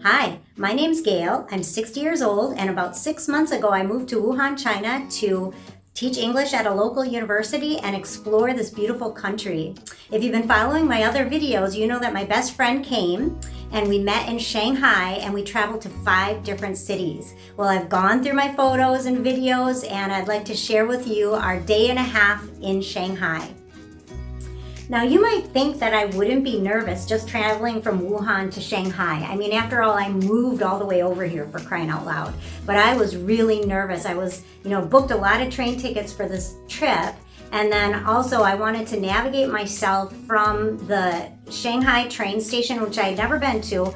Hi, my name's Gail. I'm 60 years old, and about 6 months ago I moved to Wuhan, China to teach English at a local university and explore this beautiful country. If you've been following my other videos, you know that my best friend came and we met in Shanghai and we traveled to 5 different cities. Well, I've gone through my photos and videos and I'd like to share with you our day and a half in Shanghai. Now, you might think that I wouldn't be nervous just traveling from Wuhan to Shanghai. I mean, after all, I moved all the way over here, for crying out loud. But I was really nervous. I was, booked a lot of train tickets for this trip. And then also I wanted to navigate myself from the Shanghai train station, which I had never been to,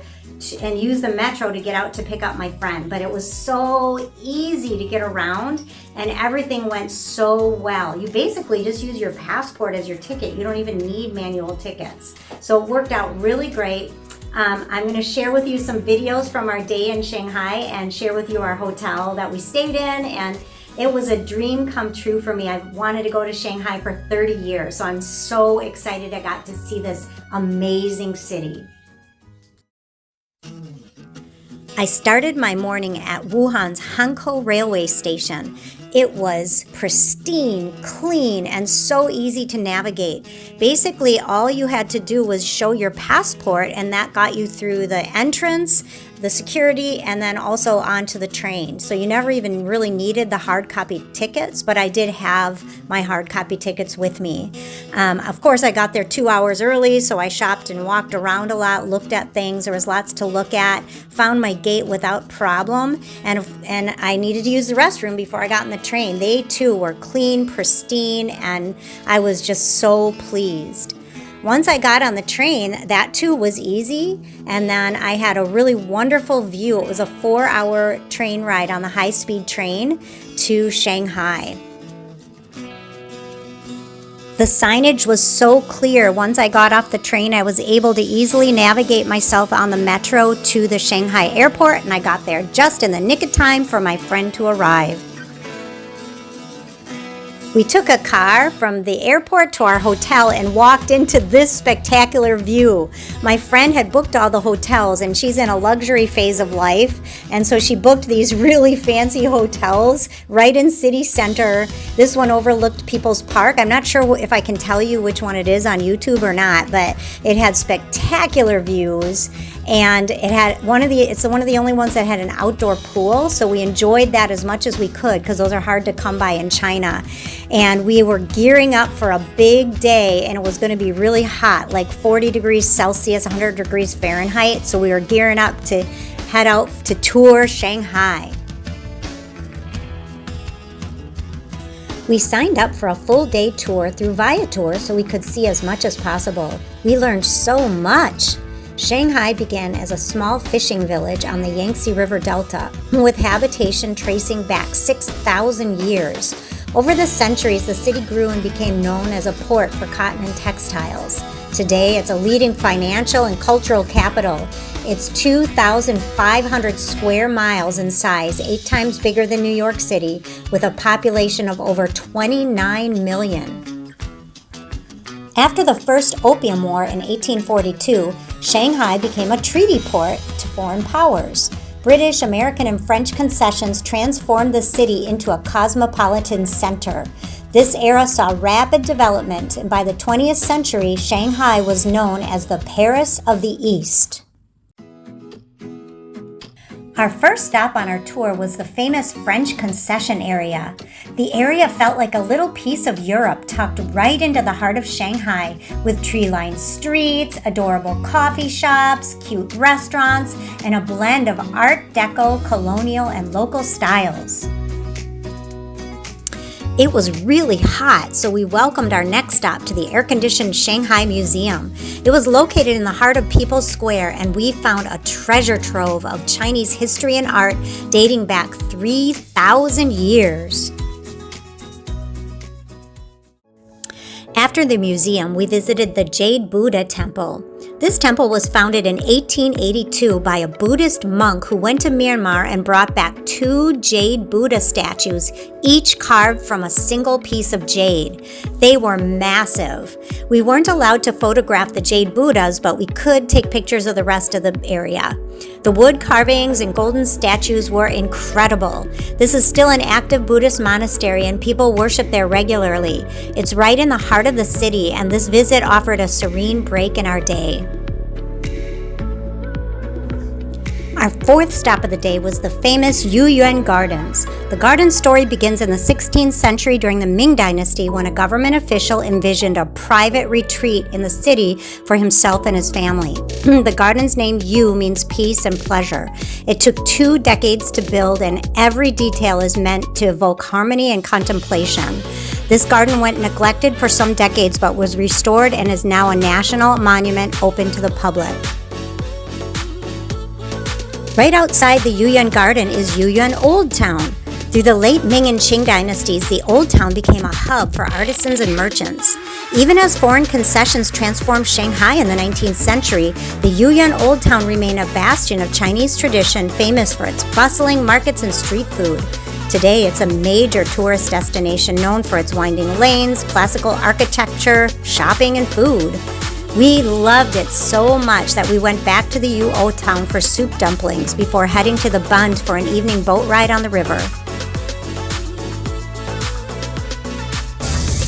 and use the metro to get out to pick up my friend. But it was so easy to get around and everything went so well. You basically just use your passport as your ticket. You don't even need manual tickets. So it worked out really great. I'm gonna share with you some videos from our day in Shanghai and share with you our hotel that we stayed in, and it was a dream come true for me. I've wanted to go to Shanghai for 30 years, so I'm so excited I got to see this amazing city. I started my morning at Wuhan's Hankou railway station. It was pristine, clean, and so easy to navigate. Basically, all you had to do was show your passport, and that got you through the entrance, the security, and then also onto the train. So you never even really needed the hard copy tickets, but I did have my hard copy tickets with me. Of course, I got there 2 hours early, so I shopped and walked around a lot, looked at things. There was lots to look at, found my gate without problem, and I needed to use the restroom before I got in the train. They too were clean, pristine, and I was just so pleased. Once I got on the train, that too was easy, and then I had a really wonderful view. It was a 4-hour train ride on the high-speed train to Shanghai. The signage was so clear. Once I got off the train, I was able to easily navigate myself on the metro to the Shanghai airport, and I got there just in the nick of time for my friend to arrive. We took a car from the airport to our hotel and walked into this spectacular view. My friend had booked all the hotels, and she's in a luxury phase of life, and so she booked these really fancy hotels right in city center. This one overlooked People's Park. I'm not sure if I can tell you which one it is on YouTube or not, but it had spectacular views, and it's one of the only ones that had an outdoor pool, so we enjoyed that as much as we could because those are hard to come by in China. And we were gearing up for a big day, and it was going to be really hot, like 40 degrees Celsius, 100 degrees Fahrenheit. So we were gearing up to head out to tour Shanghai. We signed up for a full day tour through Viator so we could see as much as possible. We learned so much. Shanghai began as a small fishing village on the Yangtze River Delta, with habitation tracing back 6,000 years. Over the centuries, the city grew and became known as a port for cotton and textiles. Today, it's a leading financial and cultural capital. It's 2,500 square miles in size, 8 times bigger than New York City, with a population of over 29 million. After the First Opium War in 1842, Shanghai became a treaty port to foreign powers. British, American, and French concessions transformed the city into a cosmopolitan center. This era saw rapid development, and by the 20th century, Shanghai was known as the Paris of the East. Our first stop on our tour was the famous French concession area. The area felt like a little piece of Europe tucked right into the heart of Shanghai, with tree-lined streets, adorable coffee shops, cute restaurants, and a blend of Art Deco, colonial, and local styles. It was really hot, so we welcomed our next stop to the air-conditioned Shanghai Museum. It was located in the heart of People's Square, and we found a treasure trove of Chinese history and art dating back 3,000 years. After the museum, we visited the Jade Buddha Temple. This temple was founded in 1882 by a Buddhist monk who went to Myanmar and brought back 2 jade Buddha statues, each carved from a single piece of jade. They were massive. We weren't allowed to photograph the jade Buddhas, but we could take pictures of the rest of the area. The wood carvings and golden statues were incredible. This is still an active Buddhist monastery and people worship there regularly. It's right in the heart of the city, and this visit offered a serene break in our day. Our fourth stop of the day was the famous Yuyuan Gardens. The garden story begins in the 16th century during the Ming Dynasty when a government official envisioned a private retreat in the city for himself and his family. The garden's name Yu means peace and pleasure. It took 2 decades to build, and every detail is meant to evoke harmony and contemplation. This garden went neglected for some decades but was restored and is now a national monument open to the public. Right outside the Yuyuan Garden is Yuyuan Old Town. Through the late Ming and Qing dynasties, the Old Town became a hub for artisans and merchants. Even as foreign concessions transformed Shanghai in the 19th century, the Yuyuan Old Town remained a bastion of Chinese tradition, famous for its bustling markets and street food. Today, it's a major tourist destination known for its winding lanes, classical architecture, shopping, and food. We loved it so much that we went back to the Yu-O town for soup dumplings before heading to the Bund for an evening boat ride on the river.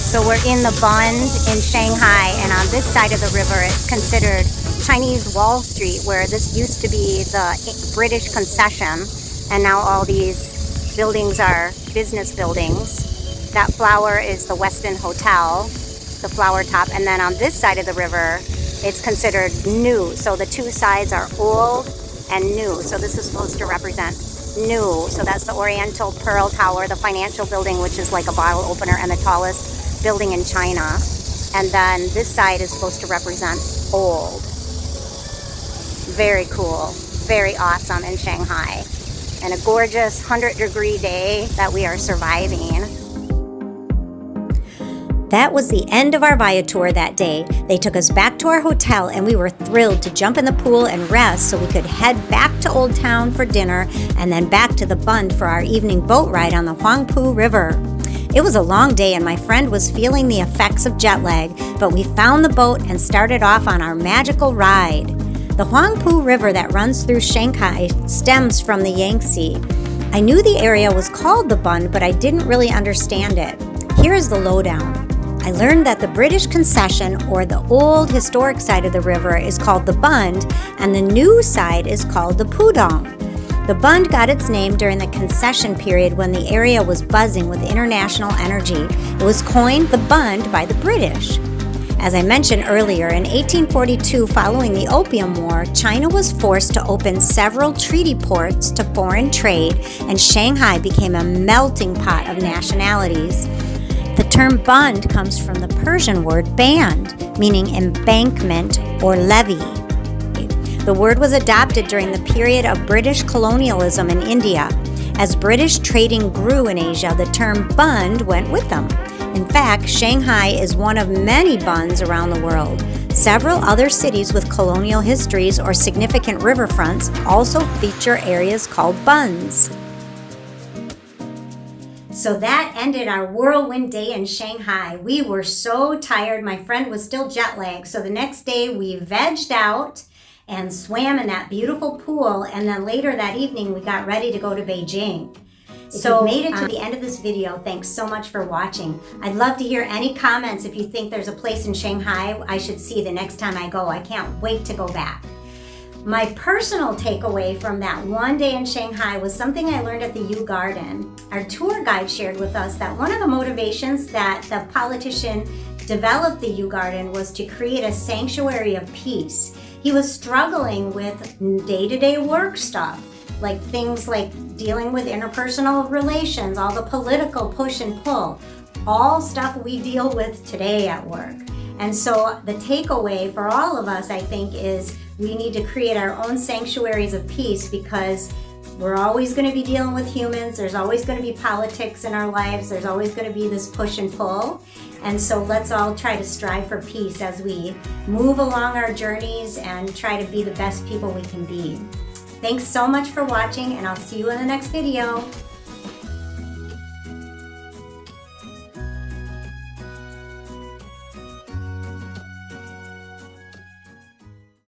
So we're in the Bund in Shanghai, and on this side of the river it's considered Chinese Wall Street, where this used to be the British concession, and now all these buildings are business buildings. That flower is the Westin Hotel, the flower top, and then on this side of the river it's considered new. So the 2 sides are old and new. So this is supposed to represent new. So that's the Oriental Pearl Tower, the financial building, which is like a bottle opener and the tallest building in China. And then this side is supposed to represent old. Very cool, very awesome in Shanghai. And a gorgeous 100-degree day that we are surviving. That was the end of our Viator that day. They took us back to our hotel and we were thrilled to jump in the pool and rest so we could head back to Old Town for dinner and then back to the Bund for our evening boat ride on the Huangpu River. It was a long day and my friend was feeling the effects of jet lag, but we found the boat and started off on our magical ride. The Huangpu River that runs through Shanghai stems from the Yangtze. I knew the area was called the Bund, but I didn't really understand it. Here is the lowdown. I learned that the British concession, or the old historic side of the river, is called the Bund, and the new side is called the Pudong. The Bund got its name during the concession period when the area was buzzing with international energy. It was coined the Bund by the British. As I mentioned earlier, in 1842, following the Opium War, China was forced to open several treaty ports to foreign trade, and Shanghai became a melting pot of nationalities. The term Bund comes from the Persian word band, meaning embankment or levee. The word was adopted during the period of British colonialism in India. As British trading grew in Asia, the term Bund went with them. In fact, Shanghai is one of many bunds around the world. Several other cities with colonial histories or significant riverfronts also feature areas called bunds. So that ended our whirlwind day in Shanghai. We were so tired. My friend was still jet lagged. So the next day we vegged out and swam in that beautiful pool. And then later that evening, we got ready to go to Beijing. If you made it to the end of this video, thanks so much for watching. I'd love to hear any comments if you think there's a place in Shanghai I should see the next time I go. I can't wait to go back. My personal takeaway from that one day in Shanghai was something I learned at the Yu Garden. Our tour guide shared with us that one of the motivations that the politician developed the Yu Garden was to create a sanctuary of peace. He was struggling with day-to-day work stuff, like things like dealing with interpersonal relations, all the political push and pull, all stuff we deal with today at work. And so the takeaway for all of us, I think, is we need to create our own sanctuaries of peace, because we're always going to be dealing with humans. There's always going to be politics in our lives. There's always going to be this push and pull. And so let's all try to strive for peace as we move along our journeys and try to be the best people we can be. Thanks so much for watching, and I'll see you in the next video.